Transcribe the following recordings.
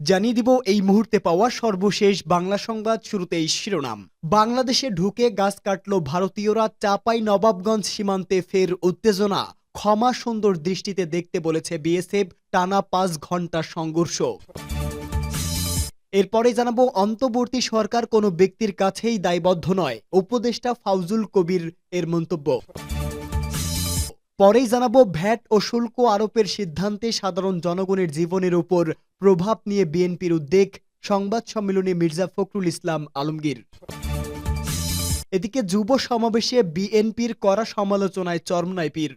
জানিয়ে দিব এই মুহূর্তে পাওয়া সর্বশেষ বাংলা সংবাদ। শুরুতেই শিরোনাম। বাংলাদেশে ঢুকে গাছ কাটল ভারতীয়রা, চাঁপাইনবাবগঞ্জ সীমান্তে ফের উত্তেজনা। ক্ষমা সুন্দর দৃষ্টিতে দেখতে বলেছে বিএসএফ, টানা ৫ ঘন্টা সংঘর্ষ। এরপরে জানাবো, অন্তর্বর্তী সরকার কোনো ব্যক্তির কাছেই দায়বদ্ধ নয়, উপদেষ্টা ফাউজুল কবির এর মন্তব্য। পরেই জানাবো, ভ্যাট ও শুল্ক আরোপের সিদ্ধান্তে সাধারণ জনগণের জীবনের উপর প্রভাব নিয়ে বিএনপির উদ্বেগ, সংবাদ সম্মেলনে মির্জা ফখরুল ইসলাম আলমগীর। এদিকে যুব সমাবেশে বিএনপির কড়া সমালোচনায় চরমনাই পীর।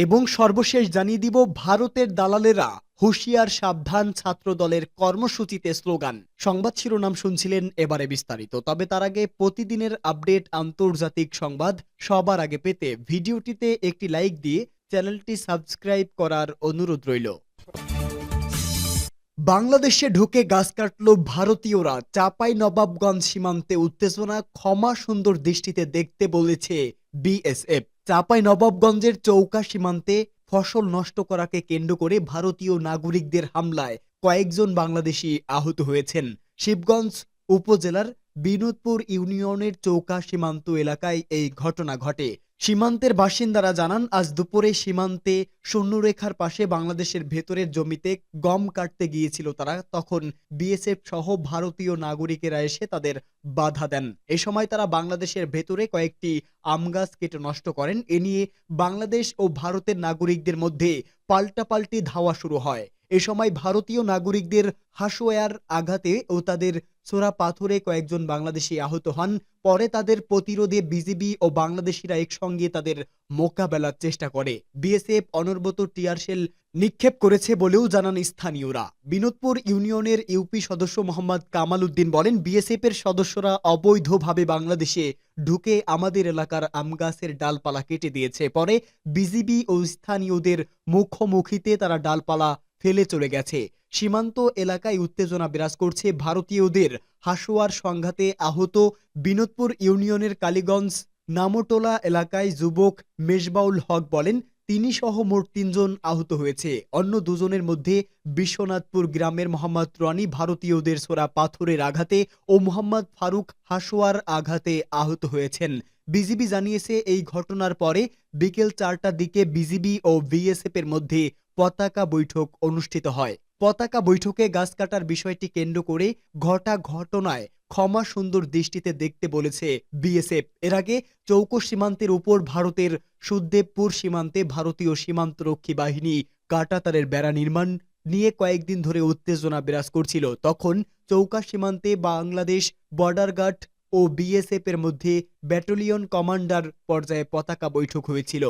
এবং সর্বশেষ জানিয়ে দিব, ভারতের দালালেরা হুঁশিয়ার সাবধান, ছাত্র দলের কর্মসূচিতে স্লোগান। সংবাদ শিরোনাম শুনছিলেন, এবারে বিস্তারিত। তবে তার আগে প্রতিদিনের আপডেট আন্তর্জাতিক সংবাদ সবার আগে পেতে ভিডিওটিতে একটি লাইক দিয়ে চ্যানেলটি সাবস্ক্রাইব করার অনুরোধ রইল। বাংলাদেশে ঢুকে গাছ কাটল ভারতীয়রা, চাঁপাইনবাবগঞ্জ সীমান্তে উত্তেজনা। ক্ষমা সুন্দর দৃষ্টিতে দেখতে বলেছে বিএসএফ। চাঁপাইনবাবগঞ্জের চৌকা সীমান্তে ফসল নষ্ট করাকে কেন্দ্র করে ভারতীয় নাগরিকদের হামলায় কয়েকজন বাংলাদেশি আহত হয়েছেন। শিবগঞ্জ উপজেলার বিনোদপুর ইউনিয়নের চৌকা সীমান্ত এলাকায় এই ঘটনা ঘটে। সীমান্তের বাসিন্দারা জানান, আজ দুপুরে সীমান্তে শূন্যরেখার পাশে বাংলাদেশের ভেতরের জমিতে গম কাটতে গিয়েছিল তারা। তখন বিএসএফ সহ ভারতীয় নাগরিকেরা এসে তাদের বাধা দেন। এ সময় তারা বাংলাদেশের ভেতরে কয়েকটি আম গাছ কেটে নষ্ট করেন। এ নিয়ে বাংলাদেশ ও ভারতের নাগরিকদের মধ্যে পাল্টাপাল্টি ধাওয়া শুরু হয়। এ সময় ভারতীয় নাগরিকদের হাসোয়ার আঘাতে ও তাদের ছোড়া পাথরে কয়েকজন বাংলাদেশি আহত হন। পরে তাদের প্রতিরোধে বিজিবি ও বাংলাদেশিরা একসঙ্গে তাদের মোকাবেলার চেষ্টা করে। বিএসএফ অনবরত টিয়ার শেল নিক্ষেপ করেছে বলেও জানান স্থানীয়রা। বিনোদপুর ইউনিয়নের ইউপি সদস্য মোহাম্মদ কামাল উদ্দিন বলেন, বিএসএফ এর সদস্যরা অবৈধভাবে বাংলাদেশে ঢুকে আমাদের এলাকার আম গাছের ডালপালা কেটে দিয়েছে। পরে বিজিবি ও স্থানীয়দের মুখোমুখিতে তারা ডালপালা ফেলে চলে গেছে। সীমান্ত এলাকায় উত্তেজনা বিরাজ করছে। ভারতীয়দের হাসোয়ার সংঘাতে আহত বিনোদপুর ইউনিয়নের কালীগঞ্জ নামটোলা এলাকায় যুবক মেজবাউল হক বলেন, তিনি সহ মোট ৩ জন আহত হয়েছে। অন্য দুজনের মধ্যে বিশ্বনাথপুর গ্রামের মোহাম্মদ রনি ভারতীয়দের ছোড়া পাথরের আঘাতে ও মোহাম্মদ ফারুক হাসোয়ার আঘাতে আহত হয়েছেন। বিজিবি জানিয়েছে, এই ঘটনার পরে বিকেল ৪টার দিকে বিজিবি ও বিএসএফ এর মধ্যে পতাকা বৈঠক অনুষ্ঠিত হয়। পতাকা বৈঠকে গাছ কাটার বিষয়টি কেন্দ্র করে ঘটনায় ক্ষমা সুন্দর দৃষ্টিতে দেখতে বলেছে বিএসএফ। এর আগে চৌকো সীমান্তের উপর ভারতের সুখদেবপুর সীমান্তে ভারতীয় সীমান্তরক্ষী বাহিনী কাঁটাতারের বেড়া নির্মাণ নিয়ে কয়েকদিন ধরে উত্তেজনা বিরাজ করছিল। তখন চৌকা সীমান্তে বাংলাদেশ বর্ডার গার্ড ও বিএসএফ এর মধ্যে ব্যাটালিয়ন কমান্ডার পর্যায়ে পতাকা বৈঠক হয়েছিল।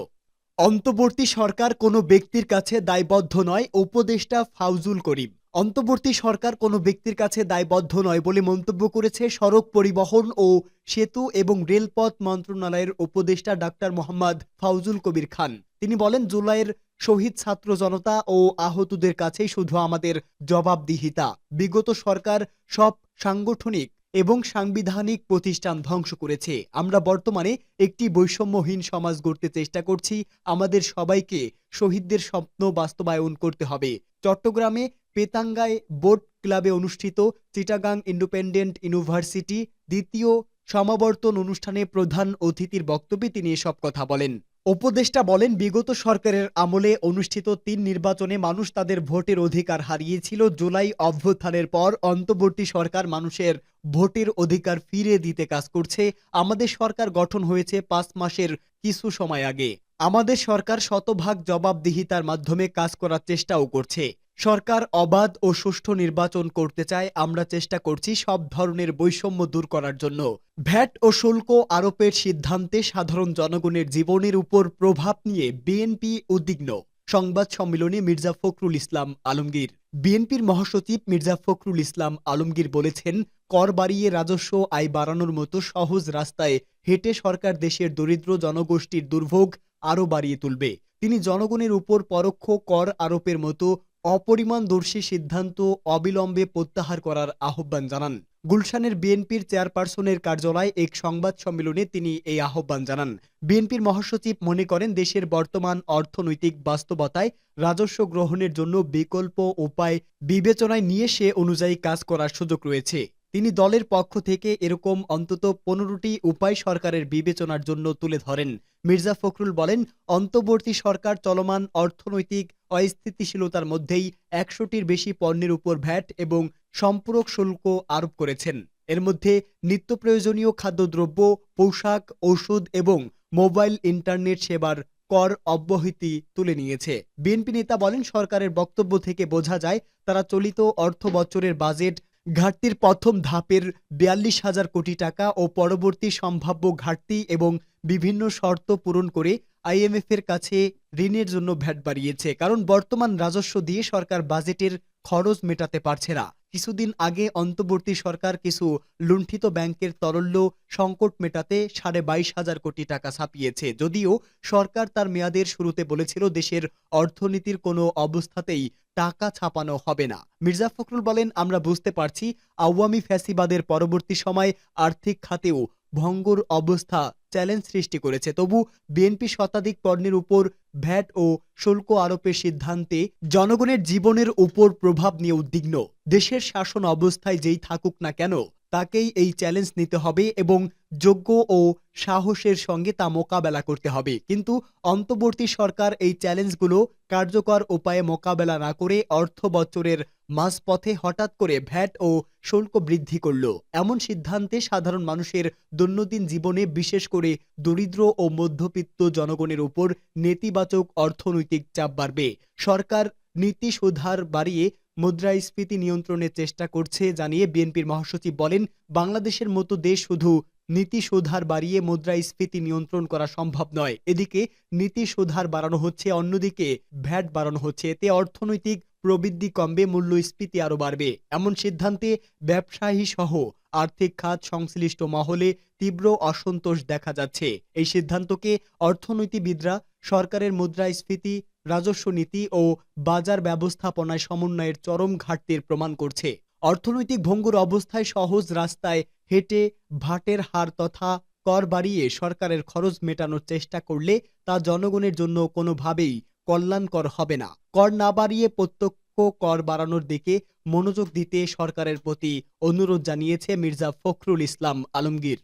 অন্তর্বর্তী সরকার কোনো ব্যক্তির কাছে দায়বদ্ধ নয়, উপদেষ্টা ফাউজুল করিম। অন্তর্বর্তী সরকার কোনো ব্যক্তির কাছে দায়বদ্ধ নয় বলে মন্তব্য করেছে সড়ক পরিবহন ও সেতু এবং রেলপথ মন্ত্রণালয়ের উপদেষ্টা ডাক্তার মোহাম্মদ ফাউজুল কবির খান। তিনি বলেন, জুলাইয়ের শহীদ ছাত্র জনতা ও আহতদের কাছেই শুধু আমাদের জবাবদিহিতা। বিগত সরকার সব সাংগঠনিক এবং সাংবিধানিক প্রতিষ্ঠান ধ্বংস করেছে। আমরা বর্তমানে একটি বৈষম্যহীন সমাজ গড়তে চেষ্টা করছি। আমাদের সবাইকে শহীদদের স্বপ্ন বাস্তবায়ন করতে হবে। চট্টগ্রামে পেতাঙ্গায় বোট ক্লাবে অনুষ্ঠিত চিটাগাং ইন্ডিপেন্ডেন্ট ইউনিভার্সিটি দ্বিতীয় সমাবর্তন অনুষ্ঠানে প্রধান অতিথির বক্তব্যে তিনি এসব কথা বলেন। উপদেষ্টা বলেন, বিগত সরকারের আমলে অনুষ্ঠিত ৩ নির্বাচনে মানুষ তাদের ভোটের অধিকার হারিয়েছিল। জুলাই অভ্যুত্থানের পর অন্তর্বর্তী সরকার মানুষের ভোটের অধিকার ফিরে দিতে কাজ করছে। আমাদের সরকার গঠন হয়েছে ৫ মাসের কিছু সময় আগে। আমাদের সরকার শতভাগ জবাবদিহিতার মাধ্যমে কাজ করার চেষ্টাও করছে। সরকার অবাধ ও সুষ্ঠু নির্বাচন করতে চায়। আমরা চেষ্টা করছি সব ধরনের বৈষম্য দূর করার জন্য। ভ্যাট ও শুল্ক আরোপের সিদ্ধান্তে সাধারণ জনগণের জীবনের উপর প্রভাব নিয়ে বিএনপি উদ্বিগ্ন। সংবাদ সম্মেলনে মির্জা ফখরুল ইসলাম আলমগীর। বিএনপির মহাসচিব মির্জা ফখরুল ইসলাম আলমগীর বলেছেন, কর বাড়িয়ে রাজস্ব আয় বাড়ানোর মতো সহজ রাস্তায় হেঁটে সরকার দেশের দরিদ্র জনগোষ্ঠীর দুর্ভোগ আরও বাড়িয়ে তুলবে। তিনি জনগণের উপর পরোক্ষ কর আরোপের মতো অপরিমাণদর্শী সিদ্ধান্ত অবিলম্বে প্রত্যাহার করার আহ্বান জানান। গুলশানের বিএনপির চেয়ারপারসনের কার্যালয়ে এক সংবাদ সম্মেলনে তিনি এই আহ্বান জানান। বিএনপির মহাসচিব মনে করেন, দেশের বর্তমান অর্থনৈতিক বাস্তবতায় রাজস্ব গ্রহণের জন্য বিকল্প উপায় বিবেচনায় নিয়ে সে অনুযায়ী কাজ করার সুযোগ রয়েছে। তিনি দলের পক্ষ থেকে এরকম অন্তত 15টি উপায় সরকারের বিবেচনার জন্য তুলে ধরেন। মির্জা ফখরুল বলেন, অন্তর্বর্তী সরকার চলমান অর্থনৈতিক অস্থিতিশীলতার মধ্যেই 100টির বেশি পণ্যের উপর ভ্যাট এবং সম্পূরক শুল্ক আরোপ করেছেন। এর মধ্যে নিত্য প্রয়োজনীয় খাদ্যদ্রব্য, পোশাক, ওষুধ এবং মোবাইল ইন্টারনেট সেবার কর অব্যাহতি তুলে নিয়েছে। বিএনপি নেতা বলেন, সরকারের বক্তব্য থেকে বোঝা যায় তারা চলিত অর্থ বছরের বাজেট ঘাটতির প্রথম ধাপের 42,000 কোটি টাকা ও পরবর্তী সম্ভাব্য ঘাটতি এবং বিভিন্ন শর্ত পূরণ করে আইএমএফ এর কাছে ঋণের জন্য ভ্যাট বাড়িয়েছে। কারণ বর্তমান রাজস্ব দিয়ে সরকার বাজেটের খরচ মেটাতে পারছে না। কিছুদিন আগে অন্তর্বর্তী সরকার কিছু লুণ্ঠিত ব্যাংকের তরল্য সংকট মেটাতে 22,500 কোটি টাকা ছাপিয়েছে। যদিও সরকার তার মেয়াদের শুরুতে বলেছিল, দেশের অর্থনীতির কোনো অবস্থাতেই টাকা ছাপানো হবে না। মির্জা ফখরুল বলেন, আমরা বুঝতে পারছি আওয়ামী ফ্যাসিবাদের পরবর্তী সময় আর্থিক খাতেও ভঙ্গুর অবস্থা চ্যালেঞ্জ সৃষ্টি করেছে। তবু বিএনপি শতাধিক পণ্যের উপর ভ্যাট ও শুল্ক আরোপের সিদ্ধান্তে জনগণের জীবনের উপর প্রভাব নিয়ে উদ্বিগ্ন। দেশের শাসন অবস্থায় যেই থাকুক না কেন, তাকেই এই চ্যালেঞ্জ নিতে হবে এবং যোগ্য ও সাহসের সঙ্গে তা মোকাবেলা করতে হবে। কিন্তু অন্তর্বর্তী সরকার এই চ্যালেঞ্জগুলো কার্যকর উপায়ে মোকাবেলা না করে অর্থ বছরের মাঝপথে হঠাৎ করে ভ্যাট ও শুল্ক বৃদ্ধি করল। এমন সিদ্ধান্তে সাধারণ মানুষের দৈনন্দিন জীবনে, বিশেষ করে দরিদ্র ও মধ্যবিত্ত জনগণের উপর নেতিবাচক অর্থনৈতিক চাপ বাড়বে। সরকার নীতি সুধার বাড়িয়ে মুদ্রাস্ফীতি নিয়ন্ত্রণের চেষ্টা করছে জানিয়ে বিএনপির মহাসচিব বলেন, বাংলাদেশের মতো দেশ শুধু নীতি সুধার বাড়িয়ে মুদ্রাস্ফীতি নিয়ন্ত্রণ করা সম্ভব নয়। এদিকে নীতি সুধার বাড়ানো হচ্ছে, অন্যদিকে ভ্যাট বাড়ানো হচ্ছে। এতে অর্থনৈতিক প্রবৃদ্ধি কমবে, মূল্যস্ফীতি আরও বাড়বে। এমন সিদ্ধান্তে ব্যবসায়ী সহ আর্থিক খাত সংশ্লিষ্ট মহলে তীব্র অসন্তোষ দেখা যাচ্ছে। এই সিদ্ধান্তকে অর্থনীতিবিদরা সরকারের মুদ্রাস্ফীতি, রাজস্ব নীতি ও বাজার ব্যবস্থাপনায় সমন্বয়ের চরম ঘাটতির প্রমাণ করছে। অর্থনৈতিক ভঙ্গুর অবস্থায় সহজ রাস্তায় হেঁটে ভ্যাটের হার তথা কর বাড়িয়ে সরকারের খরচ মেটানোর চেষ্টা করলে তা জনগণের জন্য কোনোভাবেই কল্যাণকর হবে না। কর না বাড়িয়ে প্রত্যক্ষ কর বাড়ানোর দিকে মনোযোগ দিতে সরকারের প্রতি অনুরোধ জানিয়েছে মির্জা ফখরুল ইসলাম আলমগীর।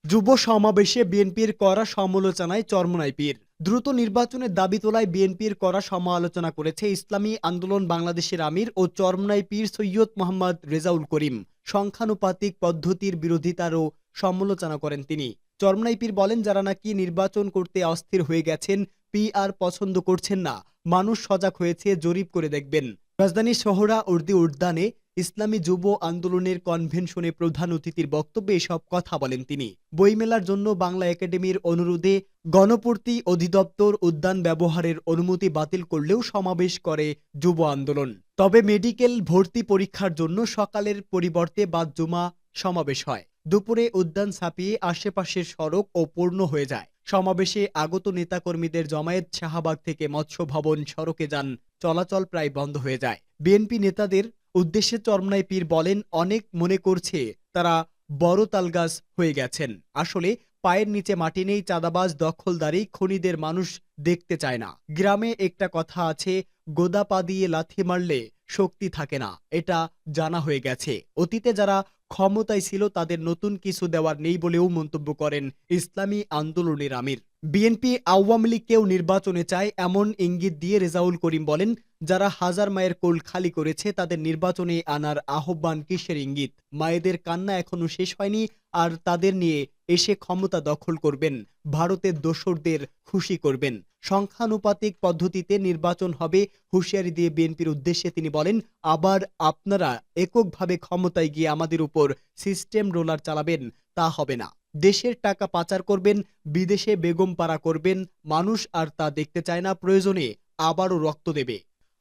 যুব সমাবেশে বিএনপির কড়া সমালোচনায় চরমোনাই পীর। দ্রুত নির্বাচনের দাবি তোলায় বিএনপির কড়া সমালোচনা করেছে ইসলামী আন্দোলন বাংলাদেশের আমির ও চরমোনাই পীর সৈয়দ মোহাম্মদ রেজাউল করিম। সংখ্যানুপাতিক পদ্ধতির বিরোধিতারও সমালোচনা করেন তিনি। চরমোনাই পীর বলেন, যারা নাকি নির্বাচন করতে অস্থির হয়ে গেছেন, পিআর পছন্দ করছেন না, মানুষ সজাগ হয়েছে, জরিপ করে দেখবেন। রাজধানীর সোহরাওয়ার্দী উদ্যানে ইসলামী যুব আন্দোলনের কনভেনশনে প্রধান অতিথির বক্তব্যে এসব কথা বলেন তিনি। বইমেলার জন্য বাংলা একাডেমির অনুরোধে গণপূর্তি অধিদপ্তর উদ্যান ব্যবহারের অনুমতি বাতিল করলেও সমাবেশ করে যুব আন্দোলন। তবে মেডিকেল ভর্তি পরীক্ষার জন্য সকালের পরিবর্তে বাদ জুমা সমাবেশ হয়। দুপুরে উদ্যান ছাপিয়ে আশেপাশের সড়ক ও পূর্ণ হয়ে যায়। সমাবেশে আগত নেতাকর্মীদের জমায়েত শাহবাগ থেকে মৎস্য ভবন সড়কে যান চলাচল প্রায় বন্ধ হয়ে যায়। বিএনপি নেতাদের উদ্দেশ্যে চরমোনাই পীর বলেন, অনেক মনে করছে তারা বড় তালগাছ হয়ে গেছেন। আসলে পায়ের নিচে মাটি নেই, চাঁদাবাজ, দখলদারি, খনিদের মানুষ দেখতে চায় না। গ্রামে একটা কথা আছে, গোদা পা দিয়ে লাথি মারলে শক্তি থাকে না, এটা জানা হয়ে গেছে। অতীতে যারা ক্ষমতায় ছিল তাদের নতুন কিছু দেওয়ার নেই বলেও মন্তব্য করেন ইসলামী আন্দোলনের আমির। বিএনপি আওয়ামী লীগকেও নির্বাচনে চায় এমন ইঙ্গিত দিয়ে রেজাউল করিম বলেন, যারা হাজার মায়ের কোল খালি করেছে তাদের নির্বাচনে আনার আহ্বান কিসের ইঙ্গিত? মায়েদের কান্না এখনো শেষ হয়নি, আর তাদের নিয়ে এসে ক্ষমতা দখল করবেন, ভারতের দোসরদের খুশি করবেন। সংখ্যানুপাতিক পদ্ধতিতে নির্বাচন হবে হুঁশিয়ারি দিয়ে বিএনপির উদ্দেশ্যে তিনি বলেন, আবার আপনারা এককভাবে ক্ষমতায় গিয়ে আমাদের উপর সিস্টেম রোলার চালাবেন, তা হবে না। দেশের টাকা পাচার করবেন, বিদেশে বেগম পাড়া করবেন, মানুষ আর তা দেখতে চায় না, প্রয়োজনে আবারও রক্ত দেবে।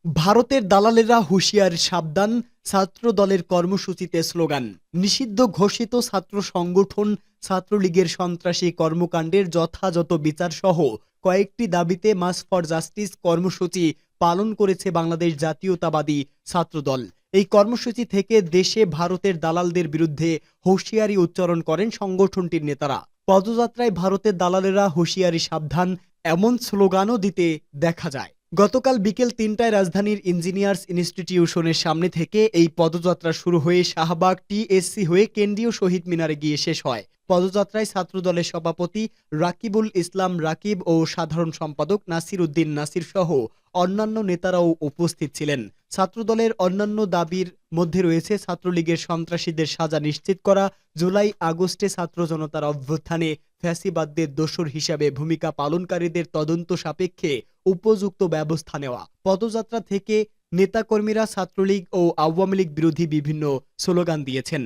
ভারতের দালালেরা হুঁশিয়ার, সাবধান। ছাত্র দলের কর্মসূচিতে স্লোগান। নিষিদ্ধ ঘোষিত ছাত্র সংগঠন ছাত্রলীগের সন্ত্রাসী কর্মকাণ্ডের যথাযথ বিচার সহ কয়েকটি দাবিতে মার্চ ফর জাস্টিস কর্মসূচি পালন করেছে বাংলাদেশ জাতীয়তাবাদী ছাত্রদল। এই কর্মসূচি থেকে দেশে ভারতের দালালদের বিরুদ্ধে হুঁশিয়ারি উচ্চারণ করেন সংগঠনটির নেতারা। পদযাত্রায় ভারতের দালালেরা হুঁশিয়ারি সাবধান এমন স্লোগানও দিতে দেখা যায়। গতকাল বিকেল ৩টায় রাজধানীর ইঞ্জিনিয়ার্স ইনস্টিটিউশনের সামনে থেকে এই পদযাত্রা শুরু হয়ে শাহবাগ টিএসসি হয়ে কেন্দ্রীয় শহীদ মিনারে গিয়ে শেষ হয়। পদযাত্রায় ছাত্রদলের সভাপতি রাকিবুল ইসলাম রাকিব ও সাধারণ সম্পাদক নাসির উদ্দিন নাসির সহ অন্যান্য নেতারাও উপস্থিত ছিলেন। ছাত্রদলের অন্যান্য দাবির মধ্যে রয়েছে ছাত্রলীগের সন্ত্রাসীদের সাজা নিশ্চিত করা, জুলাই আগস্টে ছাত্র জনতার অভ্যুত্থানে ফ্যাসিবাদদের দোসর হিসাবে ভূমিকা পালনকারীদের তদন্ত সাপেক্ষে উপযুক্ত ব্যবস্থা নেওয়া। পদযাত্রা থেকে নেতাকর্মীরা ছাত্রলীগ ও আওয়ামী লীগ বিরোধী বিভিন্ন স্লোগান দিয়েছেন।